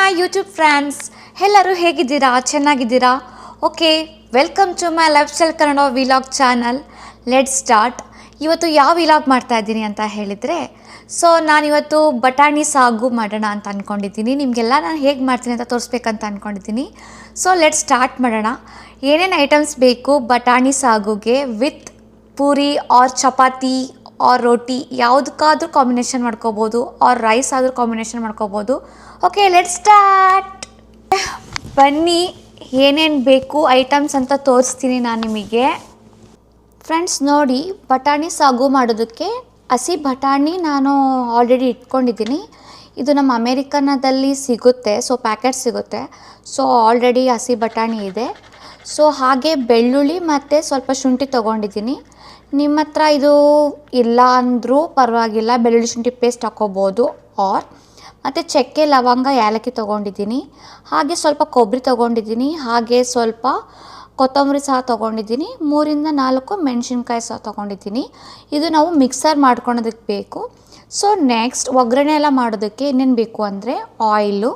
Hi YouTube friends, ಎಲ್ಲರೂ ಹೇಗಿದ್ದೀರಾ? ಚೆನ್ನಾಗಿದ್ದೀರಾ? Okay, welcome to my lifestyle Kannada vlog channel. Let start. ಇವತ್ತು ಯಾವ ವಿಲಾಗ್ ಮಾಡ್ತಾ ಇದ್ದೀನಿ ಅಂತ ಹೇಳಿದರೆ, ನಾನಿವತ್ತು ಬಟಾಣಿ ಸಾಗು ಮಾಡೋಣ ಅಂತ ಅಂದ್ಕೊಂಡಿದ್ದೀನಿ. ನಿಮಗೆಲ್ಲ ನಾನು ಹೇಗೆ ಮಾಡ್ತೀನಿ ಅಂತ ತೋರಿಸ್ಬೇಕಂತ ಅಂದ್ಕೊಂಡಿದ್ದೀನಿ. ಲೆಟ್ ಸ್ಟಾರ್ಟ್ ಮಾಡೋಣ. ಏನೇನು ಐಟಮ್ಸ್ ಬೇಕು ಬಟಾಣಿ ಸಾಗುಗೆ with puri or chapati or roti ಯಾವುದಕ್ಕಾದ್ರೂ ಕಾಂಬಿನೇಷನ್ ಮಾಡ್ಕೋಬೋದು, ಆರ್ ರೈಸ್ ಆದರೂ ಕಾಂಬಿನೇಷನ್ ಮಾಡ್ಕೋಬೋದು. Okay, let start. ಬನ್ನಿ ಏನೇನು ಬೇಕು ಐಟಮ್ಸ್ ಅಂತ ತೋರಿಸ್ತೀನಿ ನಾನು ನಿಮಗೆ. ಫ್ರೆಂಡ್ಸ್ ನೋಡಿ, ಬಟಾಣಿ ಸಾಗು ಮಾಡೋದಕ್ಕೆ ಹಸಿ ಬಟಾಣಿ ನಾನು ಆಲ್ರೆಡಿ ಇಟ್ಕೊಂಡಿದ್ದೀನಿ. ಇದು ನಮ್ಮ ಅಮೇರಿಕನ್ನದಲ್ಲಿ ಸಿಗುತ್ತೆ, ಪ್ಯಾಕೆಟ್ ಸಿಗುತ್ತೆ. ಆಲ್ರೆಡಿ ಹಸಿ ಬಟಾಣಿ ಇದೆ. ಹಾಗೆ ಬೆಳ್ಳುಳ್ಳಿ ಮತ್ತು ಸ್ವಲ್ಪ ಶುಂಠಿ ತೊಗೊಂಡಿದ್ದೀನಿ. ನಿಮ್ಮ ಹತ್ರ ಇದು ಇಲ್ಲ ಅಂದರೂ ಪರವಾಗಿಲ್ಲ, ಬೆಳ್ಳುಳ್ಳಿ ಶುಂಠಿ ಪೇಸ್ಟ್ ಹಾಕ್ಕೋಬೋದು. ಮತ್ತು ಚಕ್ಕೆ, ಲವಂಗ, ಏಲಕ್ಕಿ ತೊಗೊಂಡಿದ್ದೀನಿ. ಹಾಗೆ ಸ್ವಲ್ಪ ಕೊಬ್ಬರಿ ತೊಗೊಂಡಿದ್ದೀನಿ. ಹಾಗೆ ಸ್ವಲ್ಪ ಕೊತ್ತಂಬರಿ ಸಹ ತೊಗೊಂಡಿದ್ದೀನಿ. 3-4 ಮೆಣಸಿನ್ಕಾಯಿ ಸಹ ತೊಗೊಂಡಿದ್ದೀನಿ. ಇದು ನಾವು ಮಿಕ್ಸರ್ ಮಾಡ್ಕೊಳೋದಕ್ಕೆ ಬೇಕು. ನೆಕ್ಸ್ಟ್ ಒಗ್ಗರಣೆ ಎಲ್ಲ ಮಾಡೋದಕ್ಕೆ ಏನೇನು ಬೇಕು ಅಂದರೆ ಆಯಿಲು,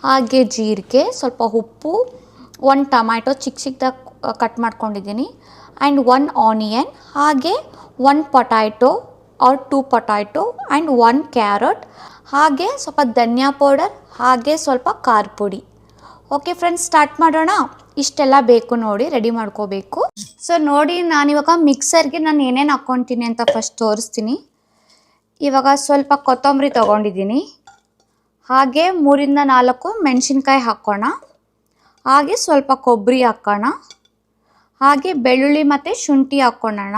ಹಾಗೆ ಜೀರಿಗೆ, ಸ್ವಲ್ಪ ಉಪ್ಪು, 1 ಟೊಮ್ಯಾಟೊ ಚಿಕ್ಕದಾಗಿ ಕಟ್ ಮಾಡ್ಕೊಂಡಿದ್ದೀನಿ, ಆ್ಯಂಡ್ 1 ಆನಿಯನ್, ಹಾಗೆ 1 potato or 2 potato and 1 carrot, ಹಾಗೆ ಸ್ವಲ್ಪ ಧನಿಯಾ ಪೌಡರ್, ಹಾಗೆ ಸ್ವಲ್ಪ ಖಾರ ಪುಡಿ. ಓಕೆ ಫ್ರೆಂಡ್ಸ್, ಸ್ಟಾರ್ಟ್ ಮಾಡೋಣ. ಇಷ್ಟೆಲ್ಲ ಬೇಕು ನೋಡಿ, ರೆಡಿ ಮಾಡ್ಕೋಬೇಕು. ನೋಡಿ, ನಾನಿವಾಗ ಮಿಕ್ಸರ್ಗೆ ನಾನು ಏನೇನು ಹಾಕ್ಕೊತೀನಿ ಅಂತ ಫಸ್ಟ್ ತೋರಿಸ್ತೀನಿ. ಇವಾಗ ಸ್ವಲ್ಪ ಕೊತ್ತಂಬರಿ ತೊಗೊಂಡಿದ್ದೀನಿ. ಹಾಗೆ 3-4 ಮೆಣಸಿನ್ಕಾಯಿ ಹಾಕ್ಕೋಣ. ಹಾಗೆ ಸ್ವಲ್ಪ ಕೊಬ್ಬರಿ ಹಾಕೋಣ. ಹಾಗೆ ಬೆಳ್ಳುಳ್ಳಿ ಮತ್ತು ಶುಂಠಿ ಹಾಕ್ಕೊಳ್ಳೋಣ.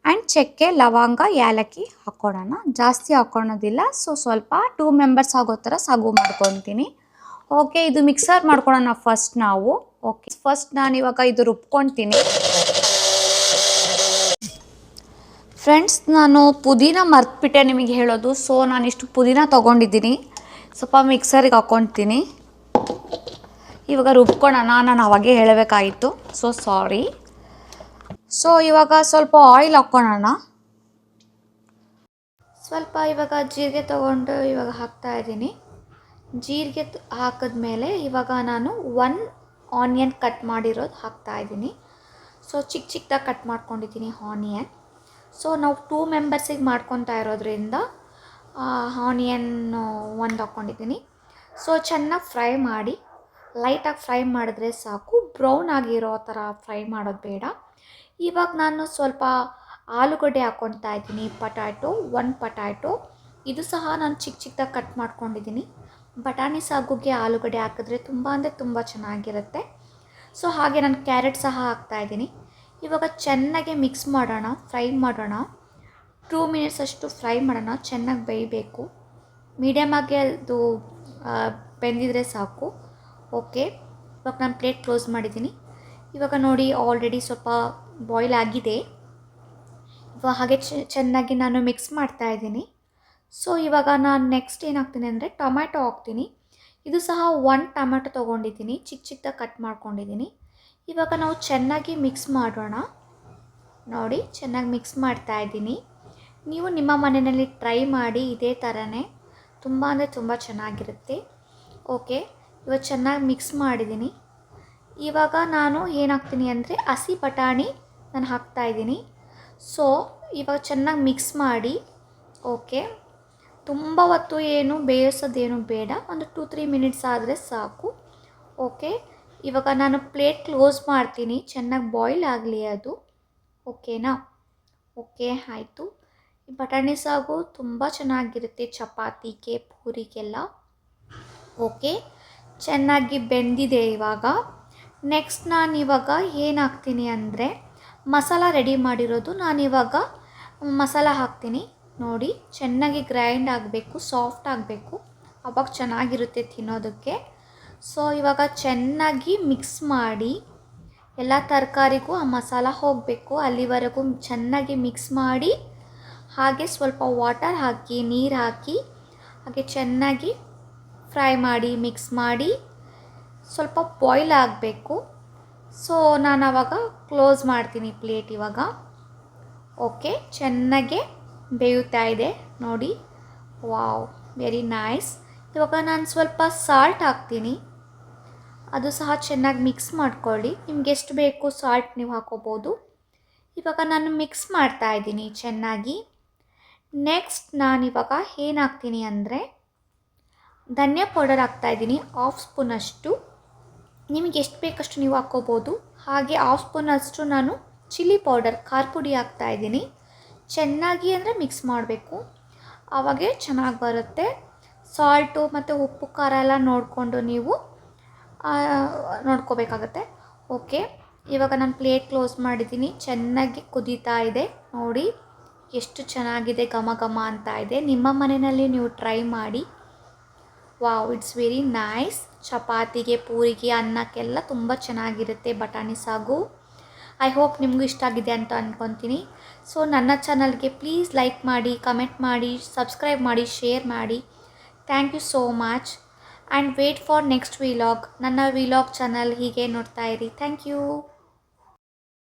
ಆ್ಯಂಡ್ ಚಕ್ಕೆ, ಲವಂಗ, ಏಲಕ್ಕಿ ಹಾಕ್ಕೊಳ್ಳೋಣ. ಜಾಸ್ತಿ ಹಾಕ್ಕೊಳ್ಳೋದಿಲ್ಲ. ಸ್ವಲ್ಪ 2 ಮೆಂಬರ್ಸ್ ಆಗೋ ಥರ ಸಾಗು ಮಾಡ್ಕೊತೀನಿ. ಓಕೆ, ಇದು ಮಿಕ್ಸರ್ ಮಾಡ್ಕೊಳ್ಳೋಣ ಫಸ್ಟ್ ನಾವು. ಓಕೆ, ಫಸ್ಟ್ ನಾನಿವಾಗ ಇದು ರುಬ್ಕೊತೀನಿ. ಫ್ರೆಂಡ್ಸ್, ನಾನು ಪುದೀನ ಮರ್ತ್ಬಿಟ್ಟೆ ನಿಮಗೆ ಹೇಳೋದು. ನಾನಿಷ್ಟು ಪುದೀನ ತೊಗೊಂಡಿದ್ದೀನಿ. ಸ್ವಲ್ಪ ಮಿಕ್ಸರಿಗೆ ಹಾಕ್ಕೊತೀನಿ. ಇವಾಗ ರುಬ್ಕೊಳ್ಳೋಣ. ನಾನು ಅವಾಗೇ ಹೇಳಬೇಕಾಗಿತ್ತು, ಸಾರಿ. ಇವಾಗ ಸ್ವಲ್ಪ ಆಯಿಲ್ ಹಾಕ್ಕೊಳ್ಳೋಣ. ಸ್ವಲ್ಪ ಇವಾಗ ಜೀರಿಗೆ ತೊಗೊಂಡು ಇವಾಗ ಹಾಕ್ತಾಯಿದ್ದೀನಿ. ಜೀರಿಗೆ ಹಾಕಿದ್ಮೇಲೆ ಇವಾಗ ನಾನು 1 ಆನಿಯನ್ ಕಟ್ ಮಾಡಿರೋದು ಹಾಕ್ತಾಯಿದ್ದೀನಿ. ಚಿಕ್ಕ ಚಿಕ್ಕದಾಗಿ ಕಟ್ ಮಾಡ್ಕೊಂಡಿದ್ದೀನಿ ಆನಿಯನ್. ನಾವು 2 ಮೆಂಬರ್ಸಿಗೆ ಮಾಡ್ಕೊತಾ ಇರೋದ್ರಿಂದ ಆನಿಯನ್ 1 ಹಾಕ್ಕೊಂಡಿದ್ದೀನಿ. ಚೆನ್ನಾಗಿ ಫ್ರೈ ಮಾಡಿ, ಲೈಟಾಗಿ ಫ್ರೈ ಮಾಡಿದ್ರೆ ಸಾಕು, ಬ್ರೌನ್ ಆಗಿರೋ ಥರ ಫ್ರೈ ಮಾಡೋದು ಬೇಡ. ಇವಾಗ ನಾನು ಸ್ವಲ್ಪ ಆಲೂಗಡ್ಡೆ ಹಾಕ್ಕೊತಾ ಇದ್ದೀನಿ. 1 ಪೊಟ್ಯಾಟೊ, ಇದು ಸಹ ನಾನು ಚಿಕ್ಕ ಚಿಕ್ಕದಾಗಿ ಕಟ್ ಮಾಡ್ಕೊಂಡಿದ್ದೀನಿ. ಬಟಾಣಿ ಸಾಗುಗೆ ಆಲೂಗಡ್ಡೆ ಹಾಕಿದ್ರೆ ತುಂಬ ಅಂದರೆ ತುಂಬ ಚೆನ್ನಾಗಿರುತ್ತೆ. ಹಾಗೆ ನಾನು ಕ್ಯಾರೆಟ್ ಸಹ ಹಾಕ್ತಾಯಿದ್ದೀನಿ. ಇವಾಗ ಚೆನ್ನಾಗಿ ಮಿಕ್ಸ್ ಮಾಡೋಣ, ಫ್ರೈ ಮಾಡೋಣ. 2 ಮಿನಿಟ್ಸ್ ಅಷ್ಟು ಫ್ರೈ ಮಾಡೋಣ. ಚೆನ್ನಾಗಿ ಬೇಯಬೇಕು. ಮೀಡಿಯಮಾಗಿ ಅದು ಬೆಂದಿದ್ರೆ ಸಾಕು. ಓಕೆ, ಇವಾಗ ನಾನು ಪ್ಲೇಟ್ ಕ್ಲೋಸ್ ಮಾಡಿದ್ದೀನಿ. ಇವಾಗ ನೋಡಿ, ಆಲ್ರೆಡಿ ಸ್ವಲ್ಪ ಬಾಯ್ಲ್ ಆಗಿದೆ. ಇವಾಗ ಹಾಗೆ ಚೆನ್ನಾಗಿ ನಾನು ಮಿಕ್ಸ್ ಮಾಡ್ತಾಯಿದ್ದೀನಿ. ಇವಾಗ ನಾನು ನೆಕ್ಸ್ಟ್ ಏನು ಹಾಕ್ತೀನಿ ಅಂದರೆ ಟೊಮ್ಯಾಟೊ ಹಾಕ್ತೀನಿ. ಇದು ಸಹ 1 ಟೊಮ್ಯಾಟೊ ತೊಗೊಂಡಿದ್ದೀನಿ, ಚಿಕ್ಕ ಚಿಕ್ಕದಾಗಿ ಕಟ್ ಮಾಡ್ಕೊಂಡಿದ್ದೀನಿ. ಇವಾಗ ನಾವು ಚೆನ್ನಾಗಿ ಮಿಕ್ಸ್ ಮಾಡೋಣ. ನೋಡಿ, ಚೆನ್ನಾಗಿ ಮಿಕ್ಸ್ ಮಾಡ್ತಾಯಿದ್ದೀನಿ. ನೀವು ನಿಮ್ಮ ಮನೆಯಲ್ಲಿ ಟ್ರೈ ಮಾಡಿ, ಇದೇ ಥರನೇ ತುಂಬ ಅಂದರೆ ತುಂಬ ಚೆನ್ನಾಗಿರುತ್ತೆ. ಓಕೆ, ಇವಾಗ ಚೆನ್ನಾಗಿ ಮಿಕ್ಸ್ ಮಾಡಿದ್ದೀನಿ. ಇವಾಗ ನಾನು ಏನು ಹಾಕ್ತೀನಿ ಅಂದರೆ ಹಸಿ ಬಟಾಣಿ ನಾನು ಹಾಕ್ತಾಯಿದ್ದೀನಿ. ಇವಾಗ ಚೆನ್ನಾಗಿ ಮಿಕ್ಸ್ ಮಾಡಿ. ಓಕೆ, ತುಂಬ ಹೊತ್ತು ಏನು ಬೇಯಿಸೋದೇನು ಬೇಡ, ಒಂದು 2-3 ಮಿನಿಟ್ಸ್ ಆದರೆ ಸಾಕು. ಓಕೆ, ಇವಾಗ ನಾನು ಪ್ಲೇಟ್ ಕ್ಲೋಸ್ ಮಾಡ್ತೀನಿ. ಚೆನ್ನಾಗಿ ಬಾಯ್ಲ್ ಆಗಲಿ ಅದು. ಓಕೆನಾ? ಓಕೆ, ಆಯಿತು. ಈ ಬಟಾಣಿ ಸಾಗು ತುಂಬ ಚೆನ್ನಾಗಿರುತ್ತೆ ಚಪಾತಿಗೆ, ಪೂರಿಗೆಲ್ಲ. ಓಕೆ, ಚೆನ್ನಾಗಿ ಬೆಂದಿದೆ. ಇವಾಗ ನೆಕ್ಸ್ಟ್ ನಾನಿವಾಗ ಏನು ಹಾಕ್ತೀನಿ ಅಂದರೆ ಮಸಾಲ ರೆಡಿ ಮಾಡಿರೋದು ನಾನಿವಾಗ ಮಸಾಲ ಹಾಕ್ತೀನಿ. ನೋಡಿ, ಚೆನ್ನಾಗಿ ಗ್ರೈಂಡ್ ಆಗಬೇಕು, ಸಾಫ್ಟ್ ಆಗಬೇಕು, ಆವಾಗ ಚೆನ್ನಾಗಿರುತ್ತೆ ತಿನ್ನೋದಕ್ಕೆ. ಇವಾಗ ಚೆನ್ನಾಗಿ ಮಿಕ್ಸ್ ಮಾಡಿ, ಎಲ್ಲ ತರಕಾರಿಗೂ ಆ ಮಸಾಲ ಹೋಗಬೇಕು, ಅಲ್ಲಿವರೆಗೂ ಚೆನ್ನಾಗಿ ಮಿಕ್ಸ್ ಮಾಡಿ. ಹಾಗೆ ಸ್ವಲ್ಪ ವಾಟರ್ ಹಾಕಿ, ನೀರು ಹಾಕಿ, ಹಾಗೆ ಚೆನ್ನಾಗಿ ಫ್ರೈ ಮಾಡಿ, ಮಿಕ್ಸ್ ಮಾಡಿ, ಸ್ವಲ್ಪ ಬಾಯ್ಲ್ ಆಗಬೇಕು. ನಾನು ಆವಾಗ ಕ್ಲೋಸ್ ಮಾಡ್ತೀನಿ ಪ್ಲೇಟ್ ಇವಾಗ. ಓಕೆ, ಚೆನ್ನಾಗೆ ಬೇಯುತ್ತಾ ಇದೆ ನೋಡಿ. Wow, very nice. ಇವಾಗ ನಾನು ಸ್ವಲ್ಪ ಸಾಲ್ಟ್ ಹಾಕ್ತೀನಿ, ಅದು ಸಹ ಚೆನ್ನಾಗಿ ಮಿಕ್ಸ್ ಮಾಡ್ಕೊಳ್ಳಿ. ನಿಮ್ಗೆ ಎಷ್ಟು ಬೇಕು ಸಾಲ್ಟ್ ನೀವು ಹಾಕೋಬೋದು. ಇವಾಗ ನಾನು ಮಿಕ್ಸ್ ಮಾಡ್ತಾ ಇದ್ದೀನಿ ಚೆನ್ನಾಗಿ. ನೆಕ್ಸ್ಟ್ ನಾನಿವಾಗ ಏನು ಹಾಕ್ತೀನಿ ಅಂದರೆ ಧನಿಯಾ ಪೌಡರ್ ಹಾಕ್ತಾಯಿದ್ದೀನಿ, 1/2 ಸ್ಪೂನಷ್ಟು. ನಿಮಗೆ ಎಷ್ಟು ಬೇಕಷ್ಟು ನೀವು ಹಾಕ್ಕೋಬೋದು. ಹಾಗೆ 1/2 ಸ್ಪೂನಷ್ಟು ನಾನು ಚಿಲ್ಲಿ ಪೌಡರ್, ಖಾರ ಪುಡಿ ಹಾಕ್ತಾಯಿದ್ದೀನಿ. ಚೆನ್ನಾಗಿ ಅಂದರೆ ಮಿಕ್ಸ್ ಮಾಡಬೇಕು, ಆವಾಗೇ ಚೆನ್ನಾಗಿ ಬರುತ್ತೆ. ಸಾಲ್ಟು ಮತ್ತು ಉಪ್ಪು ಖಾರ ಎಲ್ಲ ನೋಡಿಕೊಂಡು ನೀವು ನೋಡ್ಕೋಬೇಕಾಗತ್ತೆ. ಓಕೆ, ಇವಾಗ ನಾನು ಪ್ಲೇಟ್ ಕ್ಲೋಸ್ ಮಾಡಿದ್ದೀನಿ. ಚೆನ್ನಾಗಿ ಕುದೀತಾ ಇದೆ ನೋಡಿ, ಎಷ್ಟು ಚೆನ್ನಾಗಿದೆ, ಘಮ ಘಮ ಅಂತ ಇದೆ. ನಿಮ್ಮ ಮನೆಯಲ್ಲಿ ನೀವು ಟ್ರೈ ಮಾಡಿ. Wow, it's very nice. ಚಪಾತಿಗೆ, ಪೂರಿಗೆ, ಅನ್ನಕ್ಕೆಲ್ಲ ತುಂಬ ಚೆನ್ನಾಗಿರುತ್ತೆ ಬಟಾಣಿ ಸಾಗು. ಐ ಹೋಪ್ ನಿಮಗೂ ಇಷ್ಟ ಆಗಿದೆ ಅಂತ ಅಂದ್ಕೊತೀನಿ. ಸೊ ನನ್ನ ಚಾನಲ್ಗೆ ಪ್ಲೀಸ್ ಲೈಕ್ ಮಾಡಿ, ಕಮೆಂಟ್ ಮಾಡಿ, ಸಬ್ಸ್ಕ್ರೈಬ್ ಮಾಡಿ, ಶೇರ್ ಮಾಡಿ. Thank you so much and wait for next vlog. ನನ್ನ ವಿಲಾಗ್ ಚಾನಲ್ ಹೀಗೆ ನೋಡ್ತಾ ಇರಿ. Thank you.